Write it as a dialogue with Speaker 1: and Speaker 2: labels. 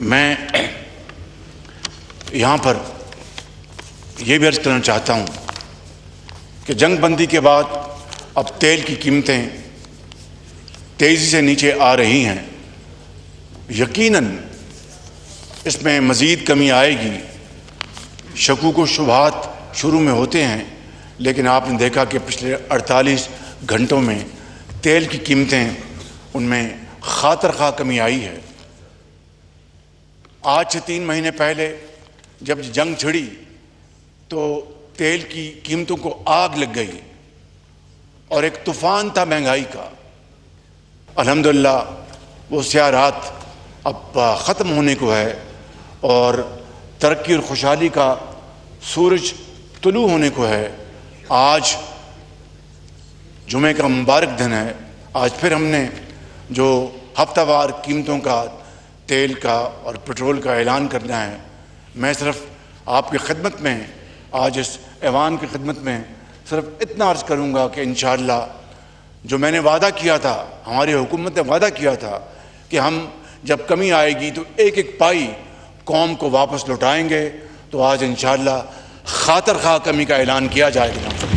Speaker 1: میں یہاں پر یہ بھی عرض کرنا چاہتا ہوں کہ جنگ بندی کے بعد اب تیل کی قیمتیں تیزی سے نیچے آ رہی ہیں. یقیناً اس میں مزید کمی آئے گی. شکوک و شبہات شروع میں ہوتے ہیں، لیکن آپ نے دیکھا کہ پچھلے 48 گھنٹوں میں تیل کی قیمتیں ان میں خاطر خواہ کمی آئی ہے. آج سے 3 مہینے پہلے جب جنگ چھڑی تو تیل کی قیمتوں کو آگ لگ گئی اور ایک طوفان تھا مہنگائی کا. الحمدللہ وہ سیاہ رات اب ختم ہونے کو ہے اور ترقی اور خوشحالی کا سورج طلوع ہونے کو ہے. آج جمعے کا مبارک دن ہے. آج پھر ہم نے جو ہفتہ وار قیمتوں کا تیل کا اور پٹرول کا اعلان کرنا ہے. میں صرف آپ کی خدمت میں آج اس ایوان کی خدمت میں صرف اتنا عرض کروں گا کہ انشاءاللہ جو میں نے وعدہ کیا تھا، ہماری حکومت نے وعدہ کیا تھا کہ ہم جب کمی آئے گی تو ایک ایک پائی قوم کو واپس لوٹائیں گے، تو آج انشاءاللہ خاطر خواہ کمی کا اعلان کیا جائے گا.